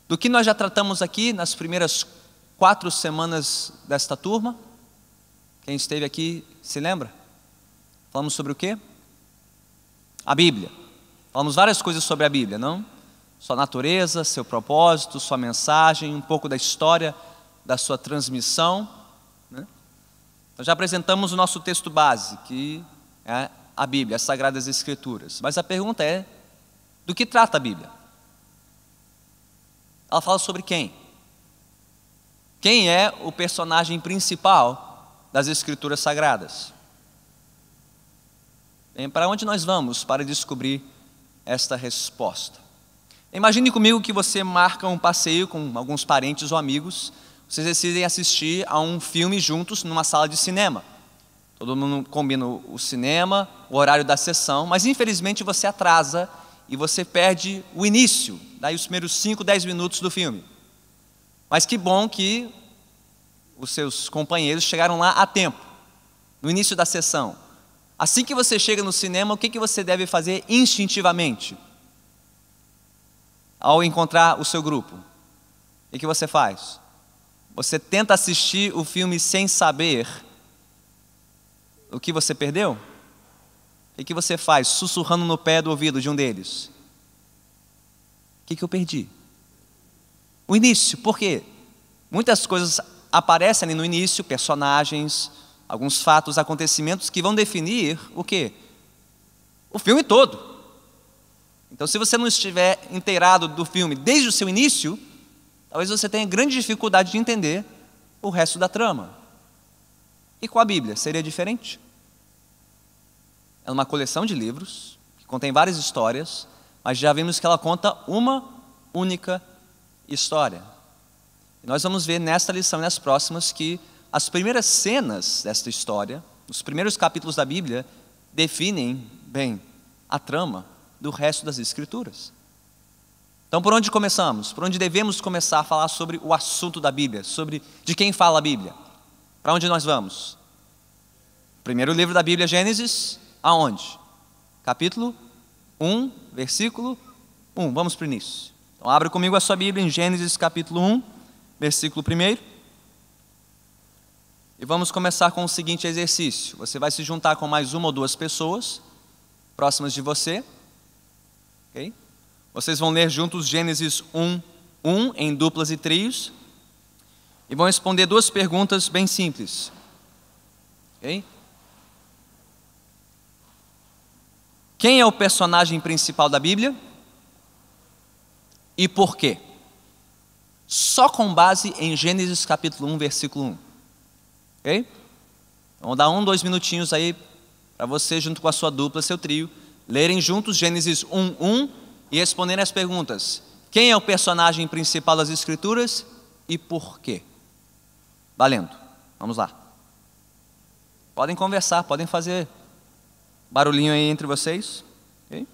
Do que nós já tratamos aqui nas primeiras 4 semanas desta turma? Quem esteve aqui se lembra? Falamos sobre o quê? A Bíblia. Falamos várias coisas sobre a Bíblia, não? Sua natureza, seu propósito, sua mensagem, um pouco da história da sua transmissão, né? Nós já apresentamos o nosso texto base, que é a Bíblia, as Sagradas Escrituras. Mas a pergunta é, do que trata a Bíblia? Ela fala sobre quem? Quem é o personagem principal das Escrituras Sagradas? Bem, para onde nós vamos para descobrir esta resposta? Imagine comigo que você marca um passeio com alguns parentes ou amigos. Vocês decidem assistir a um filme juntos numa sala de cinema. Todo mundo combina o cinema, o horário da sessão, mas infelizmente você atrasa e você perde o início, daí os primeiros 5, 10 minutos do filme. Mas que bom que os seus companheiros chegaram lá a tempo, no início da sessão. Assim que você chega no cinema, o que você deve fazer instintivamente? Ao encontrar o seu grupo, o que você faz? Você tenta assistir o filme sem saber o que você perdeu? O que você faz sussurrando no pé do ouvido de um deles? O que eu perdi? O início, por quê? Muitas coisas aparecem ali no início, personagens, alguns fatos, acontecimentos que vão definir o quê? O filme todo. Então, se você não estiver inteirado do filme desde o seu início, talvez você tenha grande dificuldade de entender o resto da trama. E com a Bíblia, seria diferente? É uma coleção de livros, que contém várias histórias, mas já vimos que ela conta uma única história. E nós vamos ver nesta lição e nas próximas que as primeiras cenas desta história, os primeiros capítulos da Bíblia, definem bem a trama do resto das Escrituras. Então, por onde começamos? Por onde devemos começar a falar sobre o assunto da Bíblia, sobre de quem fala a Bíblia? Para onde nós vamos? Primeiro livro da Bíblia, Gênesis, aonde? Capítulo 1, versículo 1. Vamos para o início. Então, abra comigo a sua Bíblia em Gênesis capítulo 1, versículo 1. E vamos começar com o seguinte exercício. Você vai se juntar com mais uma ou duas pessoas próximas de você. Okay? Vocês vão ler juntos Gênesis 1, 1 em duplas e trios. E vão responder 2 perguntas bem simples. Okay? Quem é o personagem principal da Bíblia? E por quê? Só com base em Gênesis capítulo 1, versículo 1. Ok? Vamos dar 1, 2 minutinhos aí para você, junto com a sua dupla, seu trio, lerem juntos Gênesis 1, 1 e responderem as perguntas. Quem é o personagem principal das Escrituras e por quê? Valendo. Vamos lá. Podem conversar, podem fazer barulhinho aí entre vocês. Ok?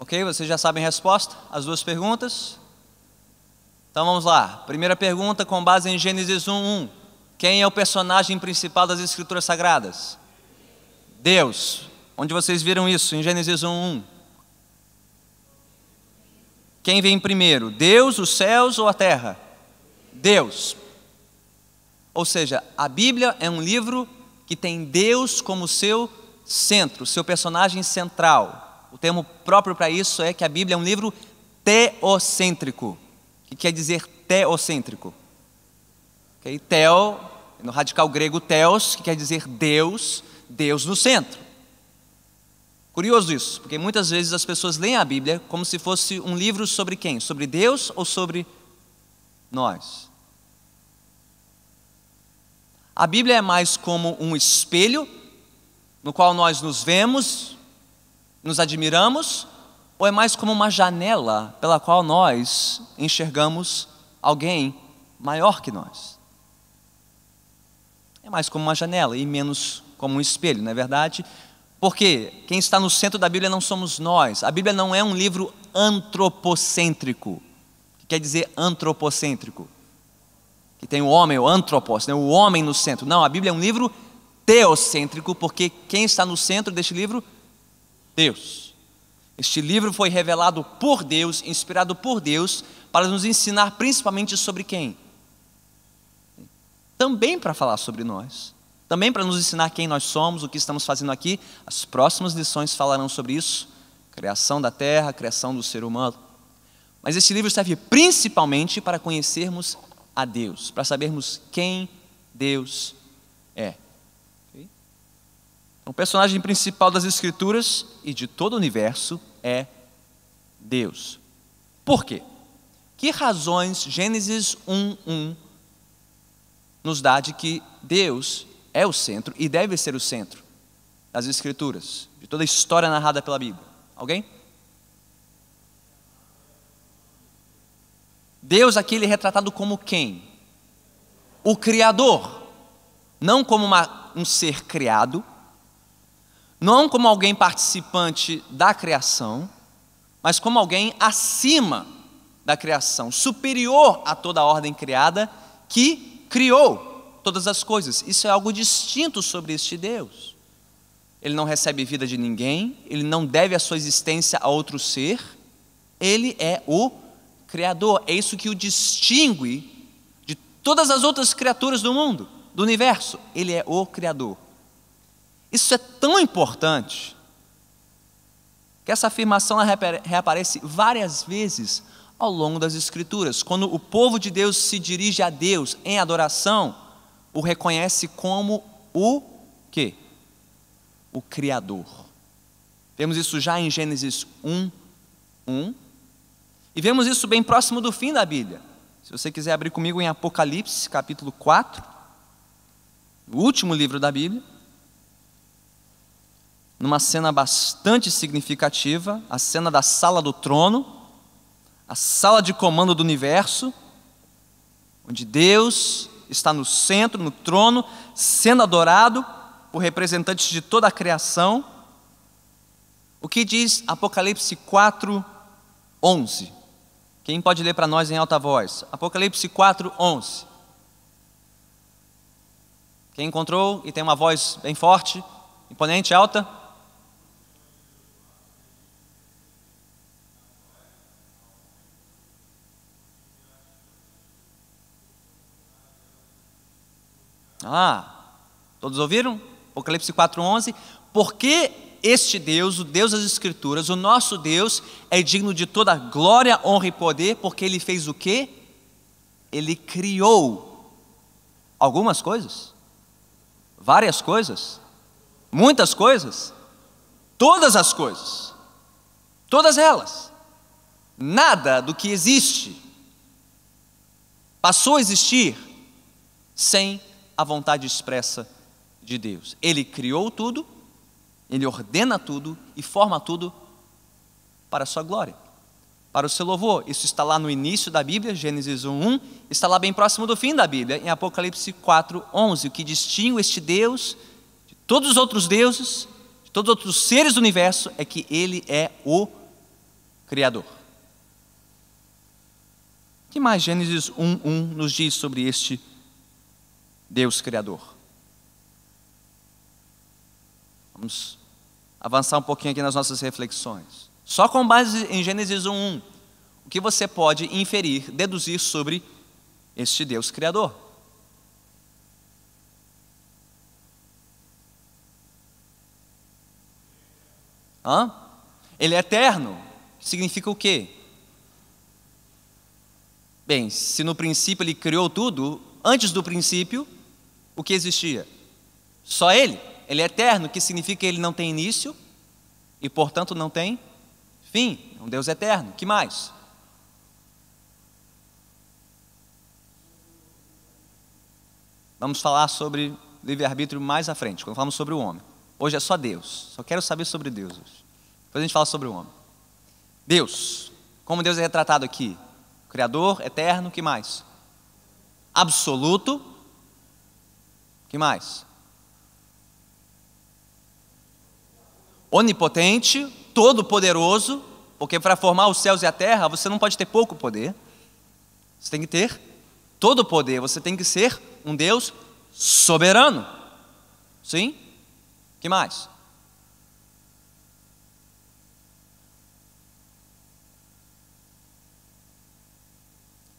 Ok, vocês já sabem a resposta? As 2 perguntas? Então vamos lá. Primeira pergunta com base em Gênesis 1, 1. Quem é o personagem principal das Escrituras Sagradas? Deus. Onde vocês viram isso? Em Gênesis 1, 1. Quem vem primeiro? Deus, os céus ou a terra? Deus. Ou seja, a Bíblia é um livro que tem Deus como seu centro, seu personagem central. O termo próprio para isso é que a Bíblia é um livro teocêntrico. O que quer dizer teocêntrico? Okay? Teo, no radical grego theos, que quer dizer Deus, Deus no centro. Curioso isso, porque muitas vezes as pessoas leem a Bíblia como se fosse um livro sobre quem? Sobre Deus ou sobre nós? A Bíblia é mais como um espelho no qual nós nos vemos Nos admiramos ou é mais como uma janela pela qual nós enxergamos alguém maior que nós? É mais como uma janela e menos como um espelho, não é verdade? Porque quem está no centro da Bíblia não somos nós. A Bíblia não é um livro antropocêntrico. O que quer dizer antropocêntrico? Que tem o homem, o antropos, né? O homem no centro. Não, a Bíblia é um livro teocêntrico, porque quem está no centro deste livro? Deus. Este livro foi revelado por Deus, inspirado por Deus, para nos ensinar principalmente sobre quem? Também para falar sobre nós. Também para nos ensinar quem nós somos, o que estamos fazendo aqui. As próximas lições falarão sobre isso. Criação da terra, criação do ser humano. Mas esse livro serve principalmente para conhecermos a Deus, para sabermos quem Deus é. O personagem principal das Escrituras e de todo o universo é Deus. Por quê? Que razões Gênesis 1:1 nos dá de que Deus é o centro e deve ser o centro das Escrituras, de toda a história narrada pela Bíblia? Alguém? Deus aqui ele é retratado como quem? O Criador. Não como um ser criado, não como alguém participante da criação, mas como alguém acima da criação, superior a toda a ordem criada, que criou todas as coisas. Isso é algo distinto sobre este Deus. Ele não recebe vida de ninguém, ele não deve a sua existência a outro ser, ele é o Criador. É isso que o distingue de todas as outras criaturas do mundo, do universo. Ele é o Criador. Isso é tão importante que essa afirmação reaparece várias vezes ao longo das Escrituras. Quando o povo de Deus se dirige a Deus em adoração, o reconhece como o quê? O Criador. Vemos isso já em Gênesis 1:1 e vemos isso bem próximo do fim da Bíblia. Se você quiser abrir comigo em Apocalipse, capítulo 4, o último livro da Bíblia, numa cena bastante significativa, a cena da sala do trono, a sala de comando do universo, onde Deus está no centro, no trono, sendo adorado por representantes de toda a criação. O que diz Apocalipse 4:11? Quem pode ler para nós em alta voz? Apocalipse 4:11. Quem encontrou e tem uma voz bem forte, imponente, alta? Todos ouviram? Apocalipse 4:11. Porque este Deus, o Deus das Escrituras, o nosso Deus, é digno de toda glória, honra e poder, porque Ele fez o quê? Ele criou algumas coisas, várias coisas, muitas coisas, todas as coisas, todas elas. Nada do que existe passou a existir sem a vontade expressa de Deus. Ele criou tudo, Ele ordena tudo e forma tudo para a sua glória, para o seu louvor. Isso está lá no início da Bíblia, Gênesis 1:1, está lá bem próximo do fim da Bíblia, em Apocalipse 4:11. O que distingue este Deus de todos os outros deuses, de todos os outros seres do universo, é que Ele é o Criador. O que mais Gênesis 1:1 nos diz sobre este Deus Criador? Vamos avançar um pouquinho aqui nas nossas reflexões. Só com base em Gênesis 1:1, o que você pode inferir, deduzir sobre este Deus Criador? Ele é eterno. Significa o quê? Bem, se no princípio Ele criou tudo, antes do princípio, o que existia? Só Ele. Ele é eterno, que significa que Ele não tem início e, portanto, não tem fim. É um Deus eterno. Que mais? Vamos falar sobre livre-arbítrio mais à frente, quando falamos sobre o homem. Hoje é só Deus. Só quero saber sobre Deus hoje. Depois a gente fala sobre o homem. Deus, como Deus é retratado aqui? Criador, eterno, que mais? Absoluto, que mais? Onipotente, todo-poderoso, porque para formar os céus e a terra, você não pode ter pouco poder. Você tem que ter todo o poder, você tem que ser um Deus soberano. Sim? Que mais?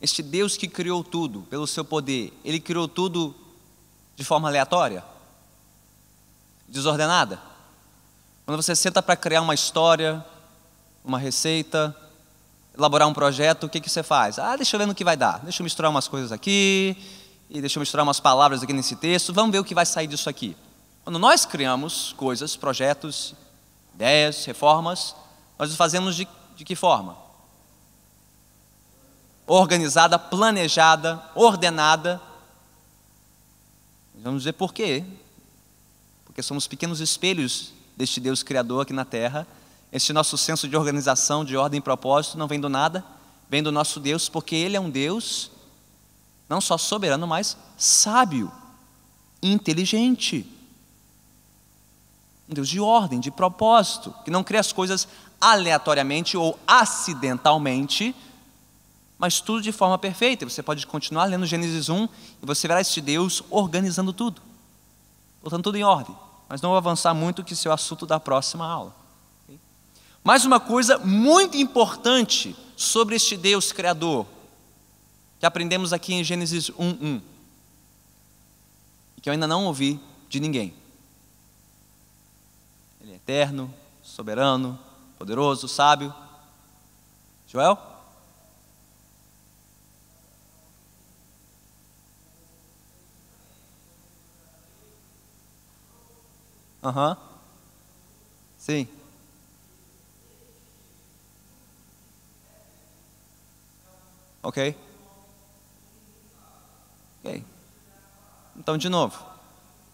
Este Deus que criou tudo pelo seu poder, Ele criou tudo de forma aleatória? Desordenada? Quando você senta para criar uma história, uma receita, elaborar um projeto, o que você faz? Deixa eu ver no que vai dar. Deixa eu misturar umas coisas aqui, e deixa eu misturar umas palavras aqui nesse texto, vamos ver o que vai sair disso aqui. Quando nós criamos coisas, projetos, ideias, reformas, nós o fazemos de que forma? Organizada, planejada, ordenada. Vamos dizer por quê? Porque somos pequenos espelhos deste Deus Criador aqui na Terra. Este nosso senso de organização, de ordem e propósito não vem do nada, vem do nosso Deus, porque Ele é um Deus não só soberano, mas sábio, inteligente. Um Deus de ordem, de propósito, que não cria as coisas aleatoriamente ou acidentalmente, mas tudo de forma perfeita. Você pode continuar lendo Gênesis 1 e você verá este Deus organizando tudo, botando tudo em ordem. Mas não vou avançar muito, que esse é o assunto da próxima aula. Mais uma coisa muito importante sobre este Deus Criador, que aprendemos aqui em Gênesis 1:1, e que eu ainda não ouvi de ninguém. Ele é eterno, soberano, poderoso, sábio. Joel? Sim. Ok. Então, de novo,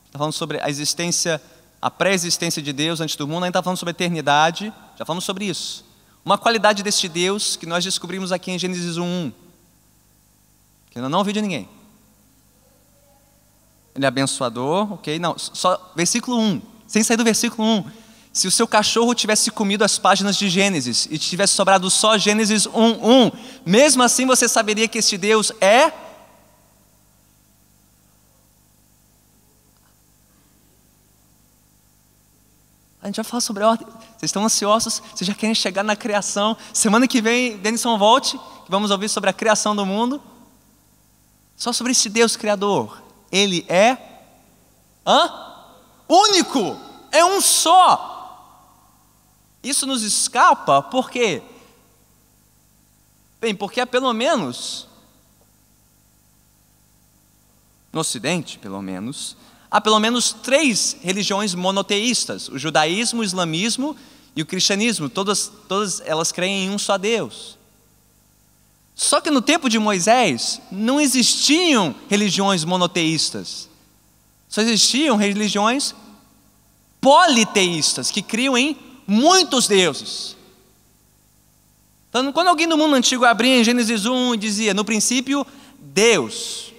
está falando sobre a existência, a pré-existência de Deus antes do mundo, ainda está falando sobre a eternidade, já falamos sobre isso. Uma qualidade deste Deus que nós descobrimos aqui em Gênesis 1:1, que eu não ouvi de ninguém. Ele é abençoador, ok? Não, só versículo 1, sem sair do versículo 1. Se o seu cachorro tivesse comido as páginas de Gênesis e tivesse sobrado só Gênesis 1:1, mesmo assim você saberia que este Deus é... A gente vai falar sobre a ordem. Vocês estão ansiosos? Vocês já querem chegar na criação? Semana que vem, Denison volte, que vamos ouvir sobre a criação do mundo. Só sobre este Deus Criador. Ele é... único. É um só. Isso nos escapa, por quê? Bem, porque há pelo menos, no Ocidente pelo menos, há pelo menos 3 religiões monoteístas: o judaísmo, o islamismo e o cristianismo. Todas elas creem em um só Deus. Só que no tempo de Moisés não existiam religiões monoteístas. Só existiam religiões politeístas, que criam em muitos deuses. Então, quando alguém do mundo antigo abria em Gênesis 1 e dizia, no princípio, Deus.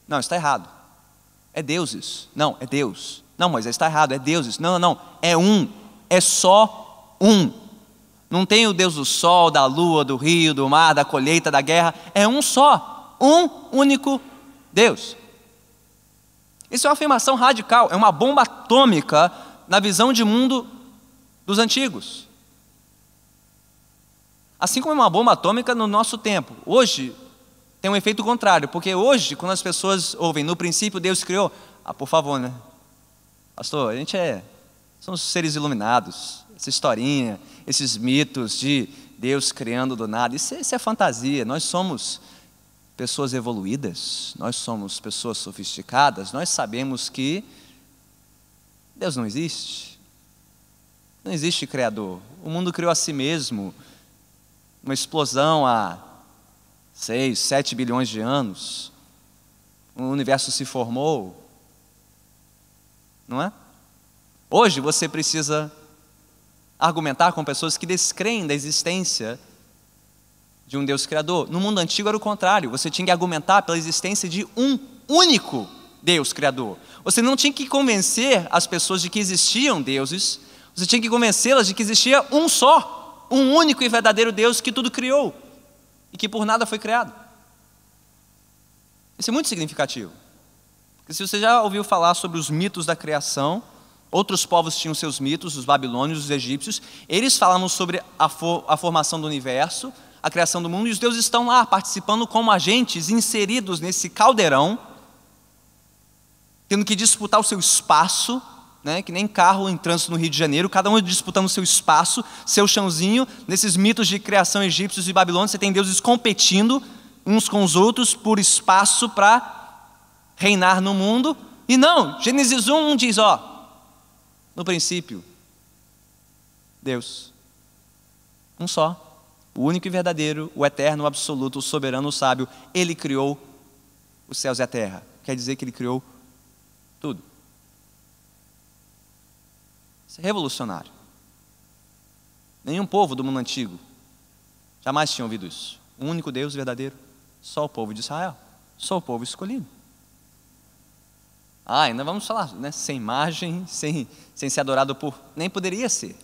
Não, está errado. É deuses. Não, é Deus. Não, Moisés, está errado, é deuses. Não, é um. É só um. Não tem o Deus do sol, da lua, do rio, do mar, da colheita, da guerra. É um só. Um único Deus. Isso é uma afirmação radical. É uma bomba atômica na visão de mundo dos antigos. Assim como é uma bomba atômica no nosso tempo. Hoje tem um efeito contrário, porque hoje, quando as pessoas ouvem, no princípio Deus criou, por favor, né? Pastor, a gente somos seres iluminados. Essa historinha, esses mitos de Deus criando do nada, isso é fantasia. Nós somos pessoas evoluídas, nós somos pessoas sofisticadas, nós sabemos que Deus não existe. Não existe Criador. O mundo criou a si mesmo. Uma explosão há 6, 7 bilhões de anos. O universo se formou. Não é? Hoje você precisa argumentar com pessoas que descreem da existência de um Deus criador. No mundo antigo era o contrário, você tinha que argumentar pela existência de um único Deus criador. Você não tinha que convencer as pessoas de que existiam deuses, você tinha que convencê-las de que existia um só, um único e verdadeiro Deus que tudo criou e que por nada foi criado. Isso é muito significativo. Porque se você já ouviu falar sobre os mitos da criação, outros povos tinham seus mitos, os babilônios, os egípcios, eles falavam sobre a formação do universo, a criação do mundo, e os deuses estão lá participando como agentes inseridos nesse caldeirão, tendo que disputar o seu espaço, né? Que nem carro em trânsito no Rio de Janeiro, cada um disputando o seu espaço, seu chãozinho. Nesses mitos de criação egípcios e babilônios, você tem deuses competindo uns com os outros por espaço para reinar no mundo. E não, Gênesis 1 diz, no princípio, Deus, um só, o único e verdadeiro, o eterno, o absoluto, o soberano, o sábio, Ele criou os céus e a terra. Quer dizer que Ele criou tudo. Isso é revolucionário. Nenhum povo do mundo antigo jamais tinha ouvido isso. Um único Deus verdadeiro, só o povo de Israel, só o povo escolhido. Ainda vamos falar, né? Sem imagem, sem ser adorado por... Nem poderia ser.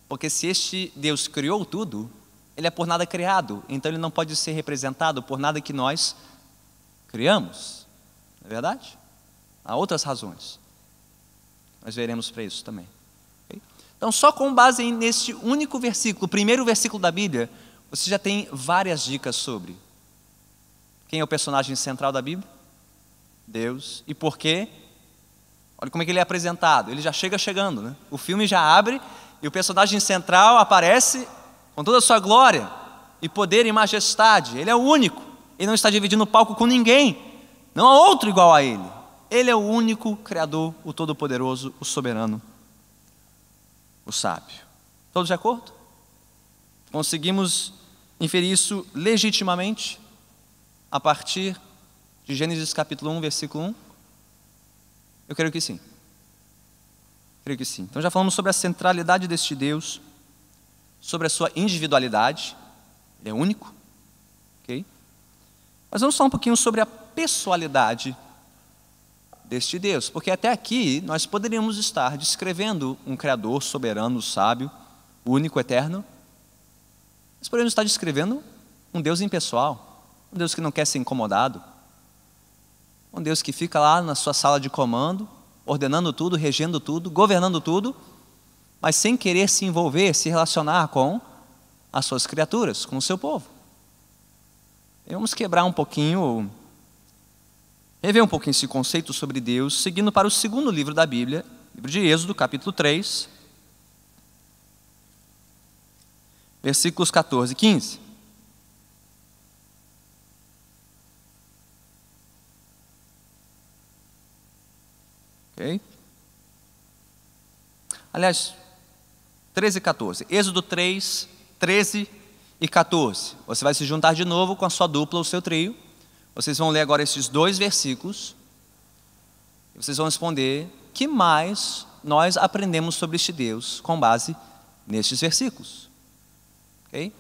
Porque se este Deus criou tudo, Ele é por nada criado. Então Ele não pode ser representado por nada que nós criamos. Não é verdade? Há outras razões. Nós veremos para isso também. Okay? Então, só com base neste único versículo, o primeiro versículo da Bíblia, você já tem várias dicas sobre quem é o personagem central da Bíblia? Deus. E por quê? Olha como é que ele é apresentado. Ele já chegando, né? O filme já abre e o personagem central aparece com toda a sua glória e poder e majestade. Ele é o único. Ele não está dividindo o palco com ninguém. Não há outro igual a ele. Ele é o único Criador, o Todo-Poderoso, o Soberano, o Sábio. Todos de acordo? Conseguimos inferir isso legitimamente a partir de Gênesis capítulo 1, versículo 1? Eu creio que sim. Creio que sim. Então já falamos sobre a centralidade deste Deus, sobre a sua individualidade, Ele é único, ok? Mas vamos falar um pouquinho sobre a pessoalidade deste Deus, porque até aqui nós poderíamos estar descrevendo um Criador soberano, sábio, único, eterno, mas poderíamos estar descrevendo um Deus impessoal, um Deus que não quer ser incomodado, um Deus que fica lá na sua sala de comando, ordenando tudo, regendo tudo, governando tudo, mas sem querer se envolver, se relacionar com as suas criaturas, com o seu povo. E vamos quebrar um pouquinho, rever um pouquinho esse conceito sobre Deus, seguindo para o segundo livro da Bíblia, livro de Êxodo, capítulo 3, versículos 14 e 15. Ok? Aliás, 13 e 14. Êxodo 3, 13 e 14. Você vai se juntar de novo com a sua dupla, o seu trio. Vocês vão ler agora esses dois versículos. E vocês vão responder: que mais nós aprendemos sobre este Deus com base nestes versículos? Ok?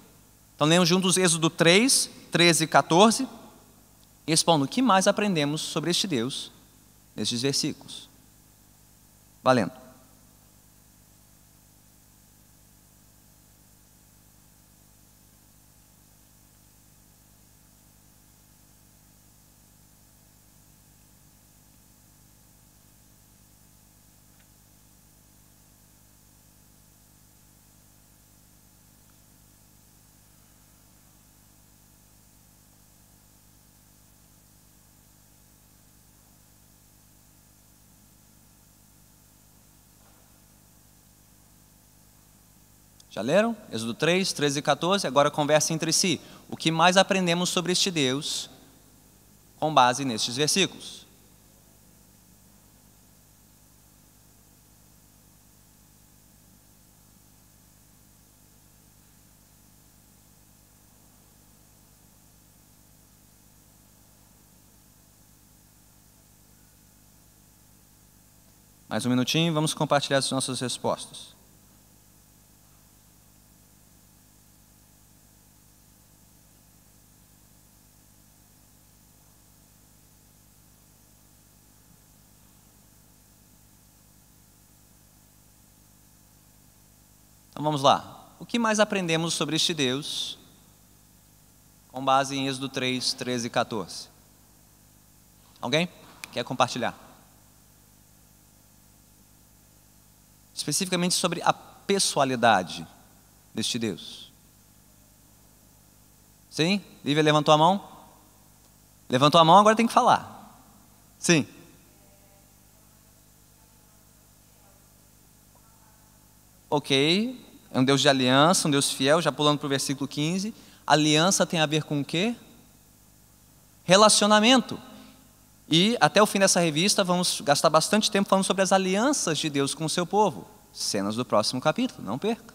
Então leiam juntos Êxodo 3, 13 e 14. E respondam: que mais aprendemos sobre este Deus nestes versículos? Valendo. Já leram? Êxodo 3, 13 e 14. Agora conversem entre si. O que mais aprendemos sobre este Deus com base nestes versículos? Mais um minutinho e vamos compartilhar as nossas respostas. Então vamos lá. O que mais aprendemos sobre este Deus com base em Êxodo 3, 13 e 14? Alguém quer compartilhar? Especificamente sobre a pessoalidade deste Deus. Sim? Lívia levantou a mão? Levantou a mão, agora tem que falar. Sim. Ok, é um Deus de aliança, um Deus fiel, já pulando para o versículo 15. Aliança tem a ver com o quê? Relacionamento. E até o fim dessa revista vamos gastar bastante tempo falando sobre as alianças de Deus com o seu povo. Cenas do próximo capítulo, não perca.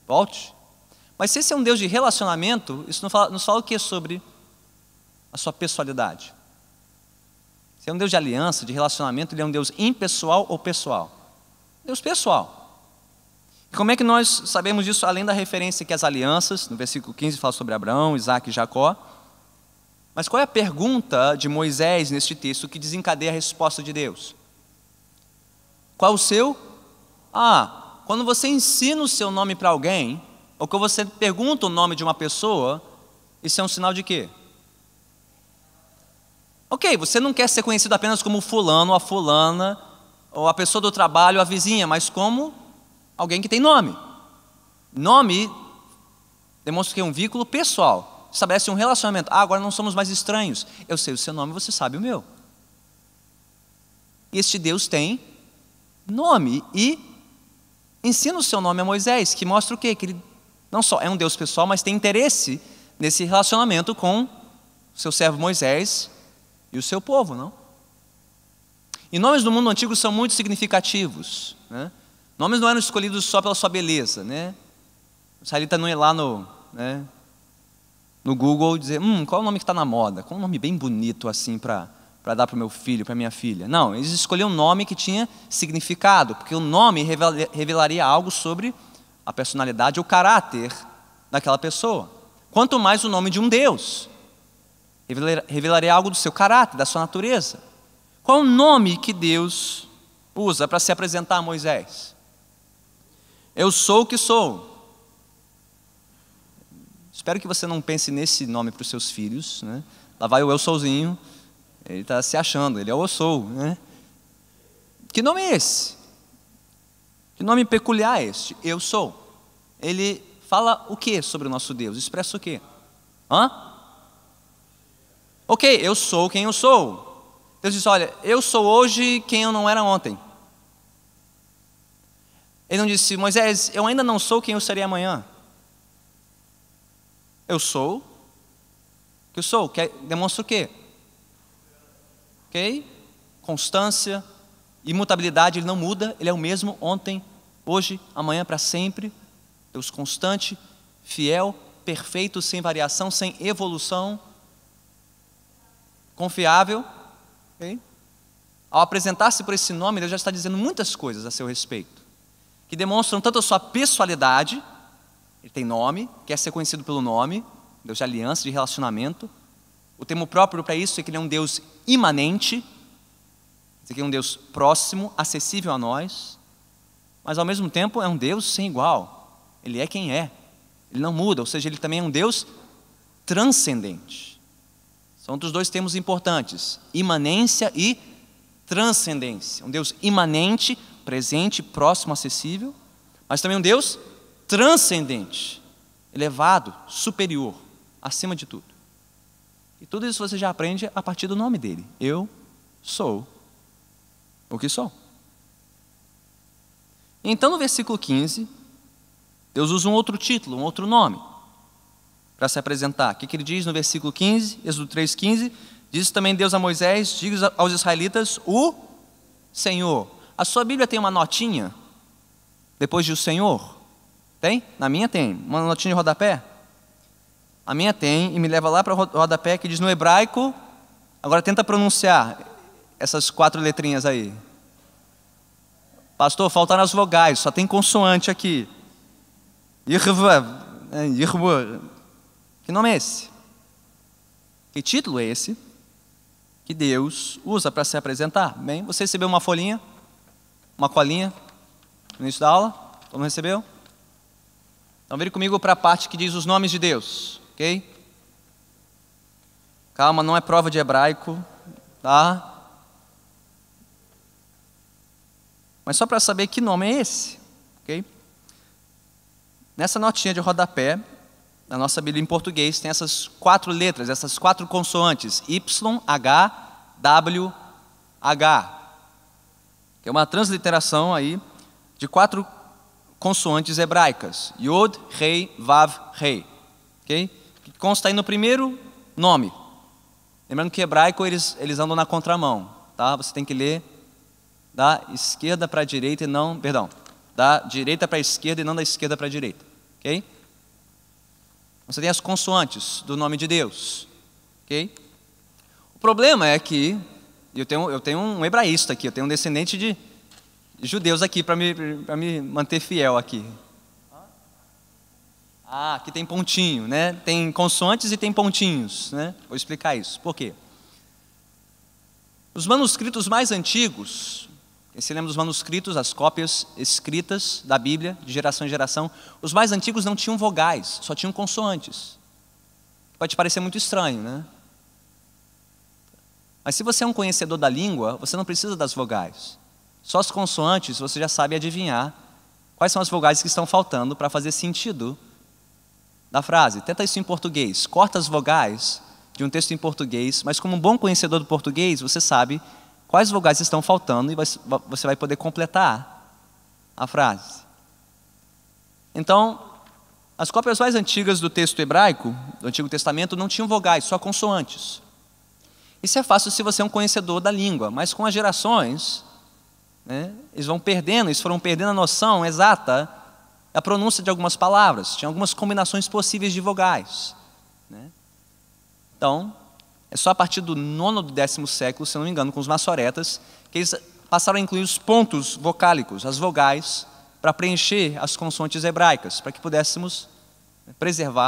Volte. Mas se esse é um Deus de relacionamento, isso nos fala o que sobre a sua pessoalidade? Se é um Deus de aliança, de relacionamento, ele é um Deus impessoal ou pessoal? Deus pessoal. E como é que nós sabemos disso, além da referência que as alianças, no versículo 15 fala sobre Abraão, Isaac e Jacó. Mas qual é a pergunta de Moisés neste texto que desencadeia a resposta de Deus? Qual o seu? Quando você ensina o seu nome para alguém, ou quando você pergunta o nome de uma pessoa, isso é um sinal de quê? Ok, você não quer ser conhecido apenas como fulano, a fulana, ou a pessoa do trabalho, a vizinha, mas como alguém que tem nome. Nome demonstra que é um vínculo pessoal, estabelece um relacionamento. Agora não somos mais estranhos. Eu sei o seu nome, você sabe o meu. E este Deus tem nome e ensina o seu nome a Moisés, que mostra o quê? Que ele não só é um Deus pessoal, mas tem interesse nesse relacionamento com o seu servo Moisés e o seu povo, não? E nomes do mundo antigo são muito significativos, né? Nomes não eram escolhidos só pela sua beleza, né? O israelita não ia lá no Google e dizer, qual é o nome que está na moda? Qual é um nome bem bonito assim para dar para o meu filho, para a minha filha? Não, eles escolhiam um nome que tinha significado, porque o nome revelaria algo sobre a personalidade, o caráter daquela pessoa. Quanto mais o nome de um Deus, revelaria algo do seu caráter, da sua natureza. Qual é o nome que Deus usa para se apresentar a Moisés? Eu sou o que sou. Espero que você não pense nesse nome para os seus filhos, né? Lá vai o eu souzinho, ele está se achando, ele é o eu sou, né? Que nome é esse? Que nome peculiar é este? Eu sou. Ele fala o que sobre o nosso Deus? Expressa o quê? Ok, eu sou quem eu sou. Deus diz, olha, eu sou hoje quem eu não era ontem. Ele não disse, Moisés, eu ainda não sou quem eu serei amanhã. Eu sou que eu sou, que demonstra o quê? Ok? Constância, imutabilidade, ele não muda, ele é o mesmo ontem, hoje, amanhã, para sempre. Deus constante, fiel, perfeito, sem variação, sem evolução, confiável. Okay? Ao apresentar-se por esse nome, Deus já está dizendo muitas coisas a seu respeito, que demonstram tanto a sua pessoalidade, ele tem nome, quer ser conhecido pelo nome, Deus de aliança, de relacionamento. O termo próprio para isso é que ele é um Deus imanente, que é um Deus próximo, acessível a nós, mas ao mesmo tempo é um Deus sem igual. Ele é quem é, ele não muda, ou seja, ele também é um Deus transcendente. São outros dois termos importantes, imanência e transcendência. Um Deus imanente, presente, próximo, acessível, mas também um Deus transcendente, elevado, superior, acima de tudo. E tudo isso você já aprende a partir do nome dele. Eu sou o que sou. Então no versículo 15, Deus usa um outro título, um outro nome, para se apresentar. O que ele diz no versículo 15, Êxodo 3,15? Diz também Deus a Moisés, diz aos israelitas, o Senhor. A sua Bíblia tem uma notinha, depois de o Senhor? Tem? Na minha tem. Uma notinha de rodapé? A minha tem, e me leva lá para o rodapé que diz no hebraico, agora tenta pronunciar essas 4 letrinhas aí. Pastor, faltaram as vogais, só tem consoante aqui. Que nome é esse? Que título é esse que Deus usa para se apresentar? Bem, você recebeu uma folhinha, uma colinha no início da aula? Todo mundo recebeu? Então vire comigo para a parte que diz os nomes de Deus, ok? Calma, não é prova de hebraico, tá? Mas só para saber que nome é esse, ok? Nessa notinha de rodapé, na nossa Bíblia em português, tem essas 4 letras, essas 4 consoantes, Y, H, W, H, que é uma transliteração aí de 4 consoantes hebraicas, Yod, Rei, Vav, Rei, ok? Que consta aí no primeiro nome. Lembrando que hebraico eles andam na contramão, tá? Você tem que ler da esquerda para a direita e não, perdão, da direita para a esquerda e não da esquerda para a direita, ok? Você tem as consoantes do nome de Deus, ok? O problema é que eu tenho um hebraísta aqui, eu tenho um descendente de judeus aqui para me manter fiel aqui. Ah, aqui tem pontinho, né? Tem consoantes e tem pontinhos, né? Vou explicar isso. Por quê? Os manuscritos mais antigos, se lembra dos manuscritos, as cópias escritas da Bíblia, de geração em geração, os mais antigos não tinham vogais, só tinham consoantes. Pode parecer muito estranho, né? Mas se você é um conhecedor da língua, você não precisa das vogais. Só as consoantes você já sabe adivinhar quais são as vogais que estão faltando para fazer sentido da frase. Tenta isso em português. Corta as vogais de um texto em português, mas como um bom conhecedor do português, você sabe quais vogais estão faltando e você vai poder completar a frase. Então, as cópias mais antigas do texto hebraico, do Antigo Testamento, não tinham vogais, só consoantes. Isso é fácil se você é um conhecedor da língua, mas com as gerações, né, eles foram perdendo a noção exata da pronúncia de algumas palavras. Tinha algumas combinações possíveis de vogais, né? Então, é só a partir do 9º do 10º século, se não me engano, com os maçoretas, que eles passaram a incluir os pontos vocálicos, as vogais, para preencher as consoantes hebraicas, para que pudessem preservar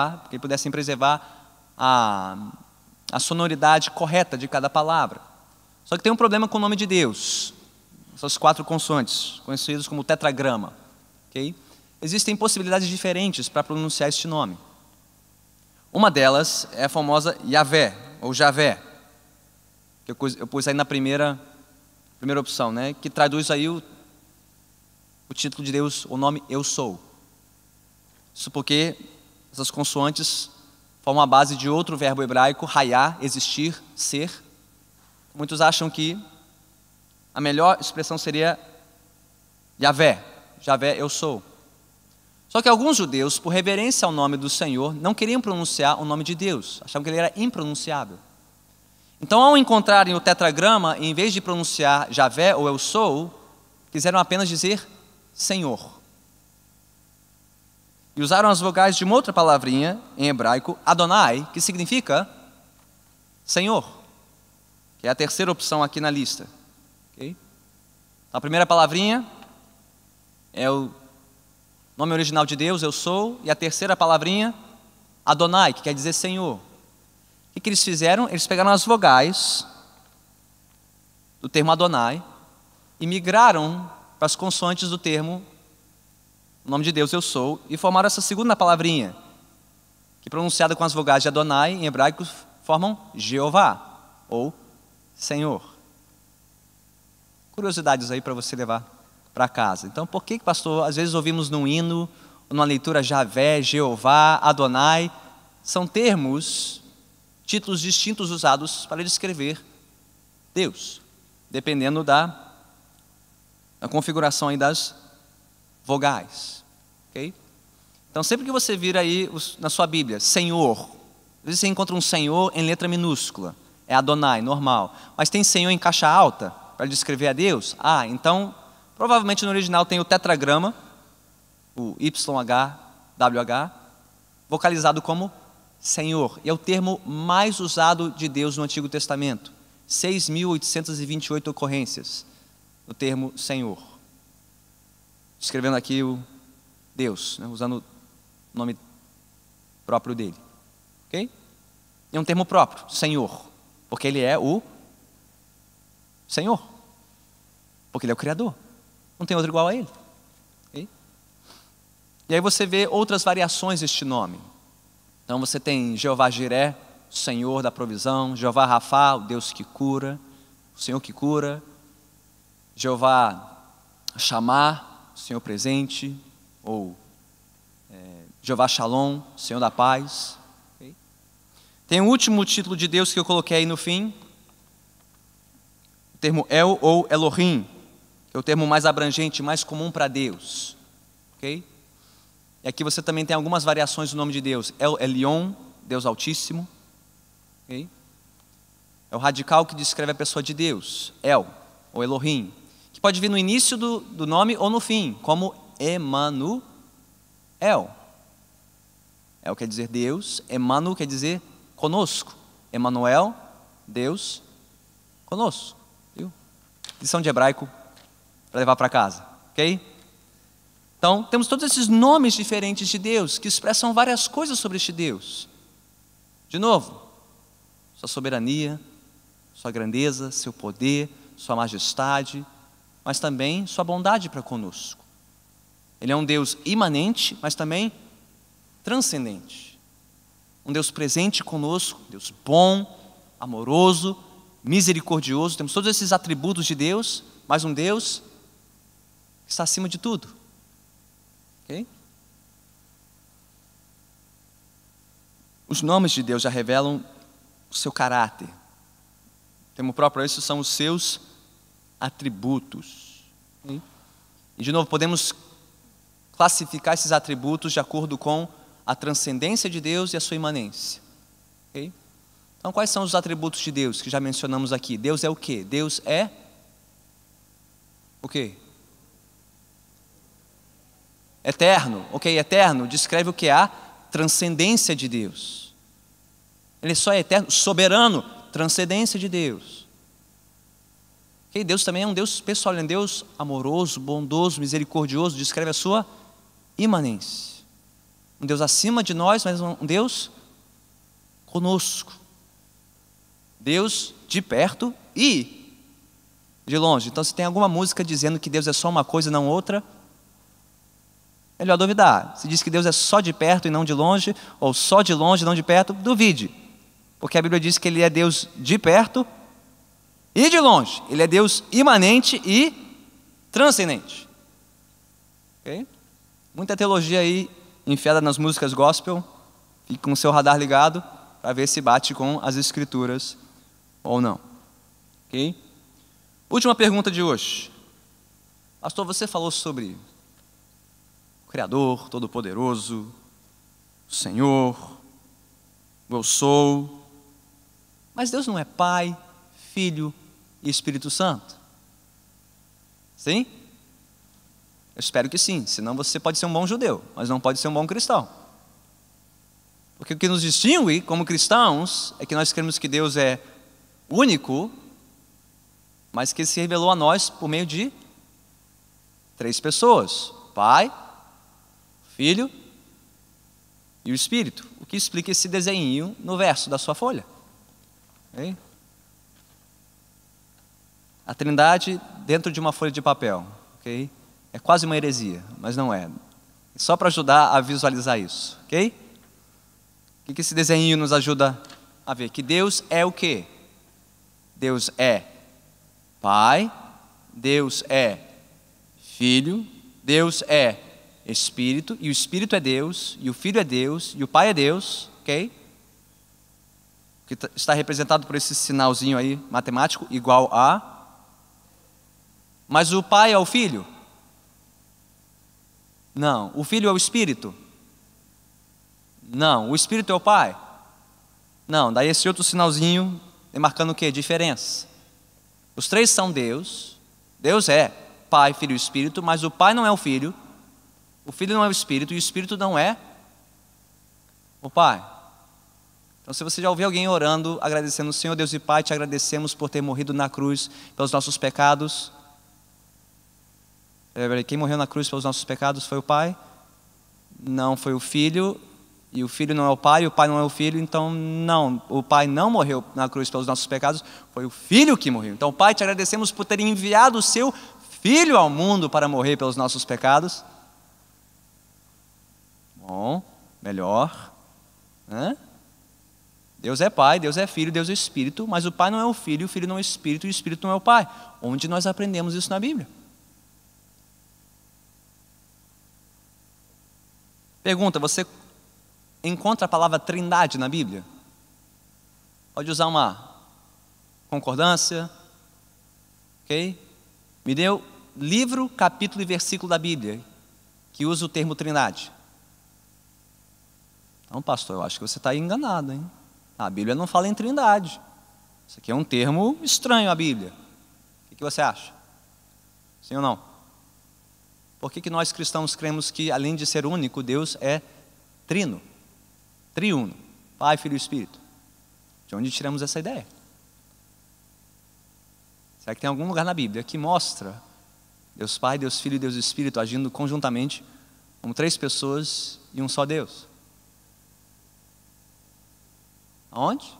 a sonoridade correta de cada palavra. Só que tem um problema com o nome de Deus. Essas 4 consoantes, conhecidas como tetragrama, ok? Existem possibilidades diferentes para pronunciar este nome. Uma delas é a famosa Yahvé, ou Javé, que eu pus aí na primeira opção, né? Que traduz aí o título de Deus, o nome Eu Sou. Isso porque essas consoantes formam a base de outro verbo hebraico, hayá, existir, ser. Muitos acham que a melhor expressão seria Yahvé, Javé, eu sou. Só que alguns judeus, por reverência ao nome do Senhor, não queriam pronunciar o nome de Deus, achavam que ele era impronunciável. Então, ao encontrarem o tetragrama, em vez de pronunciar Javé ou eu sou, quiseram apenas dizer Senhor. E usaram as vogais de uma outra palavrinha em hebraico, Adonai, que significa Senhor, que é a terceira opção aqui na lista. Okay? Então, a primeira palavrinha é o nome original de Deus, eu sou, e a terceira palavrinha, Adonai, que quer dizer Senhor. O que eles fizeram? Eles pegaram as vogais do termo Adonai e migraram para as consoantes do termo, o nome de Deus, eu sou, e formaram essa segunda palavrinha, que pronunciada com as vogais de Adonai, em hebraico, formam Jeová, ou Senhor. Curiosidades aí para você levar para casa. Então, por que, pastor, às vezes ouvimos num hino, numa leitura Javé, Jeová, Adonai, são termos, títulos distintos usados para descrever Deus, dependendo da configuração aí das vogais, ok? Então, sempre que você vir aí na sua Bíblia, Senhor, às vezes você encontra um Senhor em letra minúscula, é Adonai, normal, mas tem Senhor em caixa alta para descrever a Deus? Ah, então, provavelmente no original tem o tetragrama, o YHWH, vocalizado como Senhor, e é o termo mais usado de Deus no Antigo Testamento. 6.828 ocorrências no termo Senhor. Escrevendo aqui o Deus, né, usando o nome próprio dele. Ok? É um termo próprio, Senhor, porque ele é o Senhor, porque ele é o Criador. Não tem outro igual a ele. Okay? E aí você vê outras variações deste nome. Então você tem Jeová Jiré, o Senhor da provisão, Jeová Rafá, o Deus que cura, o Senhor que cura, Jeová Chamar, o Senhor presente, ou Jeová Shalom, o Senhor da paz. Okay? Tem o último título de Deus que eu coloquei aí no fim, o termo El ou Elohim, que é o termo mais abrangente, mais comum para Deus. Okay? E aqui você também tem algumas variações do nome de Deus. El Elyon, Deus Altíssimo. Okay? É o radical que descreve a pessoa de Deus, El ou Elohim, que pode vir no início do nome ou no fim, como Emanuel. El quer dizer Deus, Emanu quer dizer conosco. Emanuel, Deus conosco. Viu? Lição de hebraico para levar para casa, ok? Então, temos todos esses nomes diferentes de Deus, que expressam várias coisas sobre este Deus. De novo, sua soberania, sua grandeza, seu poder, sua majestade, mas também sua bondade para conosco. Ele é um Deus imanente, mas também transcendente. Um Deus presente conosco, Deus bom, amoroso, misericordioso. Temos todos esses atributos de Deus, mas um Deus que está acima de tudo. Okay? Os nomes de Deus já revelam o seu caráter. O termo próprio a isso são os seus atributos. Okay? E de novo, podemos classificar esses atributos de acordo com a transcendência de Deus e a sua imanência. Okay? Então, quais são os atributos de Deus que já mencionamos aqui? Deus é o quê? Deus é o quê? Eterno. Ok, eterno descreve o que? A transcendência de Deus. Ele só é eterno, soberano, transcendência de Deus. Okay? Deus também é um Deus pessoal, é um Deus amoroso, bondoso, misericordioso, descreve a sua imanência. Um Deus acima de nós, mas um Deus conosco. Deus de perto e de longe. Então, se tem alguma música dizendo que Deus é só uma coisa e não outra, melhor duvidar. Se diz que Deus é só de perto e não de longe, ou só de longe e não de perto, duvide. Porque a Bíblia diz que Ele é Deus de perto e de longe. Ele é Deus imanente e transcendente. Okay? Muita teologia aí enfiada nas músicas gospel. Fique com o seu radar ligado para ver se bate com as Escrituras ou não. Ok? Última pergunta de hoje. Pastor, você falou sobre o Criador, Todo-Poderoso, o Senhor, o Eu Sou. Mas Deus não é Pai, Filho e Espírito Santo? Sim? Eu espero que sim, senão você pode ser um bom judeu, mas não pode ser um bom cristão. Porque o que nos distingue como cristãos é que nós cremos que Deus é único, mas que Ele se revelou a nós por meio de 3 pessoas: Pai, Filho e o Espírito. O que explica esse desenho no verso da sua folha. Okay? A Trindade dentro de uma folha de papel. Okay? É quase uma heresia, mas não é. É só para ajudar a visualizar isso. Ok? O que esse desenho nos ajuda a ver? Que Deus é o quê? Deus é Pai, Deus é Filho, Deus é Espírito, e o Espírito é Deus, e o Filho é Deus, e o Pai é Deus, ok? Que está representado por esse sinalzinho aí, matemático, igual a. Mas o Pai é o Filho? Não. O Filho é o Espírito? Não. O Espírito é o Pai? Não. Daí esse outro sinalzinho marcando o quê? Diferença. Os 3 são Deus. Deus é Pai, Filho e Espírito, mas o Pai não é o Filho, o Filho não é o Espírito e o Espírito não é o Pai. Então, se você já ouviu alguém orando, agradecendo: Senhor Deus e Pai, te agradecemos por ter morrido na cruz pelos nossos pecados. Quem morreu na cruz pelos nossos pecados foi o Pai? Não, foi o Filho. E o Filho não é o Pai, e o Pai não é o Filho. Então não, o Pai não morreu na cruz pelos nossos pecados, foi o Filho que morreu. Então, Pai, te agradecemos por ter enviado o seu Filho ao mundo para morrer pelos nossos pecados. Bom, melhor. Né? Deus é Pai, Deus é Filho, Deus é Espírito, mas o Pai não é o Filho não é o Espírito e o Espírito não é o Pai. Onde nós aprendemos isso na Bíblia? Pergunta, você encontra a palavra trindade na Bíblia? Pode usar uma concordância, ok? Me deu livro, capítulo e versículo da Bíblia que usa o termo trindade. Então, pastor, eu acho que você está enganado, hein? A Bíblia não fala em trindade. Isso aqui é um termo estranho à Bíblia. O que você acha? Sim ou não? Por que nós cristãos cremos que, além de ser único, Deus é trino, triuno, Pai, Filho e Espírito? De onde tiramos essa ideia? Será que tem algum lugar na Bíblia que mostra Deus Pai, Deus Filho e Deus Espírito agindo conjuntamente como três pessoas e um só Deus? Aonde?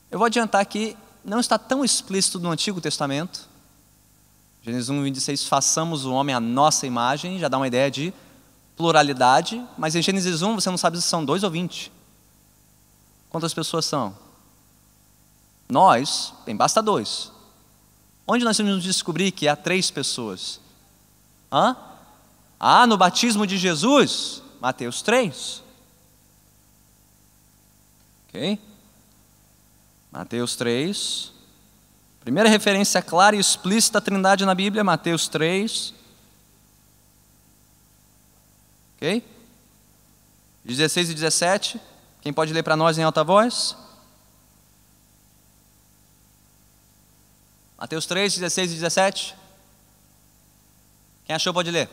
Eu vou adiantar que não está tão explícito no Antigo Testamento. Gênesis 1:26, façamos o homem à nossa imagem, já dá uma ideia de pluralidade, mas em Gênesis 1 você não sabe se são 2 ou 20. Quantas pessoas são? Nós, bem, basta 2. Onde nós vamos descobrir que há 3 pessoas? No batismo de Jesus, Mateus 3. Ok? Mateus 3. Primeira referência clara e explícita à Trindade na Bíblia, Mateus 3. Ok? 16 e 17. Quem pode ler para nós em alta voz? Mateus 3, 16 e 17. Quem achou pode ler.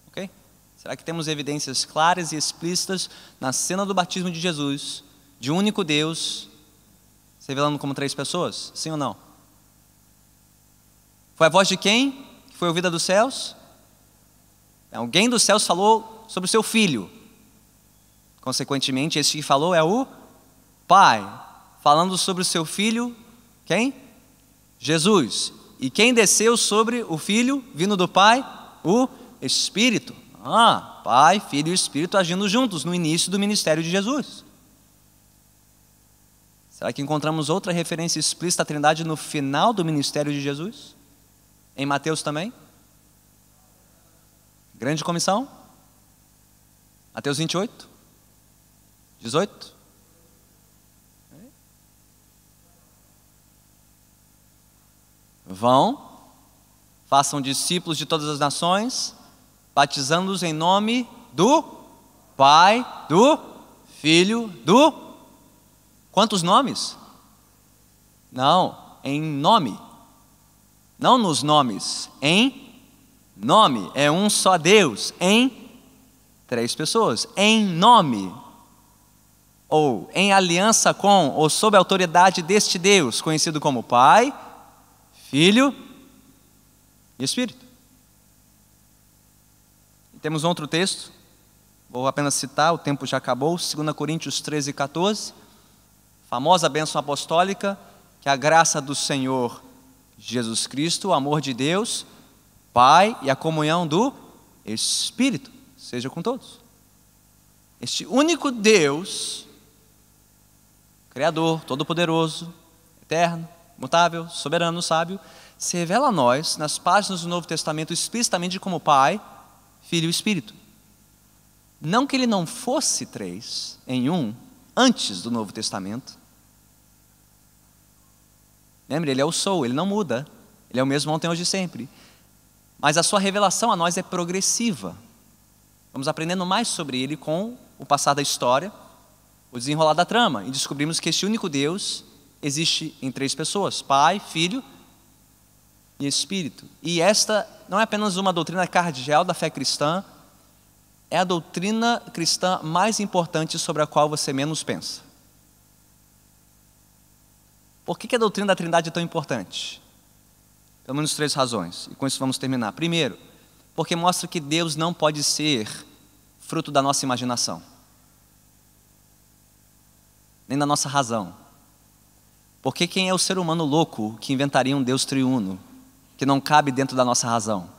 Ok? Será que temos evidências claras e explícitas na cena do batismo de Jesus, de um único Deus, se revelando como 3 pessoas? Sim ou não? Foi a voz de quem que foi ouvida dos céus? Alguém dos céus falou sobre o seu filho. Consequentemente, esse que falou é o Pai, falando sobre o seu filho, quem? Jesus. E quem desceu sobre o filho, vindo do Pai? O Espírito. Pai, Filho e Espírito agindo juntos no início do ministério de Jesus. Será que encontramos outra referência explícita à Trindade no final do ministério de Jesus? Em Mateus também? Grande comissão? Mateus 28? 18? Vão, façam discípulos de todas as nações, batizando-os em nome do Pai, do Filho, do... Quantos nomes? Não, em nome. Não nos nomes, em nome. É um só Deus, em 3 pessoas. Em nome, ou em aliança com, ou sob a autoridade deste Deus, conhecido como Pai, Filho e Espírito. E temos outro texto, vou apenas citar, o tempo já acabou, 2 Coríntios 13, 14. Famosa bênção apostólica, que a graça do Senhor Jesus Cristo, o amor de Deus, Pai e a comunhão do Espírito, seja com todos. Este único Deus, Criador, Todo-Poderoso, Eterno, Imutável, Soberano, Sábio, se revela a nós, nas páginas do Novo Testamento, explicitamente como Pai, Filho e Espírito. Não que ele não fosse 3 em um, antes do Novo Testamento. Lembre, ele é o sou, ele não muda. Ele é o mesmo ontem, hoje e sempre. Mas a sua revelação a nós é progressiva. Vamos aprendendo mais sobre ele com o passar da história, o desenrolar da trama. E descobrimos que este único Deus existe em 3 pessoas: Pai, Filho e Espírito. E esta não é apenas uma doutrina cardeal da fé cristã, é a doutrina cristã mais importante sobre a qual você menos pensa. Por que a doutrina da Trindade é tão importante? Pelo menos 3 razões, e com isso vamos terminar. Primeiro, porque mostra que Deus não pode ser fruto da nossa imaginação, nem da nossa razão. Porque quem é o ser humano louco que inventaria um Deus triuno, que não cabe dentro da nossa razão?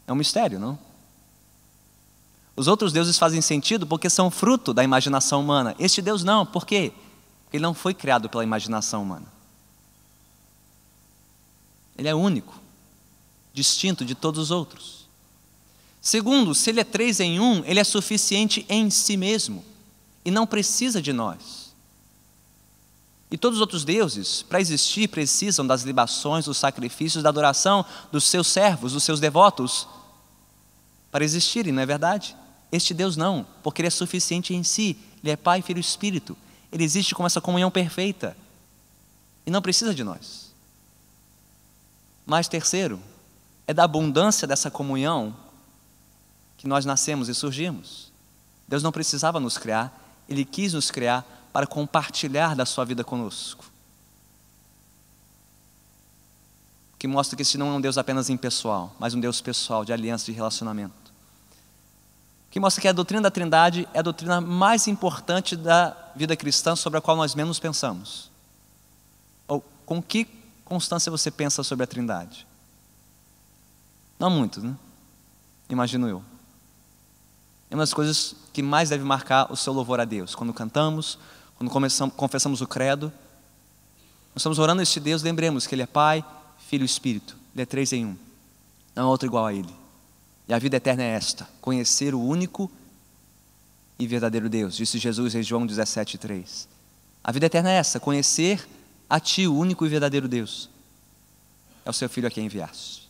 É um mistério, não? Os outros deuses fazem sentido porque são fruto da imaginação humana. Este Deus não, por quê? Porque ele não foi criado pela imaginação humana. Ele é único, distinto de todos os outros. Segundo, se ele é 3 em 1, ele é suficiente em si mesmo e não precisa de nós. E todos os outros deuses, para existir, precisam das libações, dos sacrifícios, da adoração dos seus servos, dos seus devotos, para existirem, não é verdade? Este Deus não, porque ele é suficiente em si. Ele é Pai, Filho e Espírito. Ele existe com essa comunhão perfeita e não precisa de nós. Mas terceiro, é da abundância dessa comunhão que nós nascemos e surgimos. Deus não precisava nos criar, Ele quis nos criar para compartilhar da sua vida conosco. O que mostra que esse não é um Deus apenas impessoal, mas um Deus pessoal, de aliança, de relacionamento. O que mostra que a doutrina da Trindade é a doutrina mais importante da vida cristã, sobre a qual nós menos pensamos. Ou com que constância você pensa sobre a Trindade? Não muito, né? Imagino eu. É uma das coisas que mais deve marcar o seu louvor a Deus. Quando cantamos, quando confessamos o credo, nós estamos orando a este Deus, lembremos que Ele é Pai, Filho e Espírito. Ele é 3 em 1. Não há outro igual a Ele. E a vida eterna é esta: conhecer o único e verdadeiro Deus, disse Jesus em João 17:3. A vida eterna é essa: conhecer a Ti, o único e verdadeiro Deus. É o Seu Filho a quem enviaste.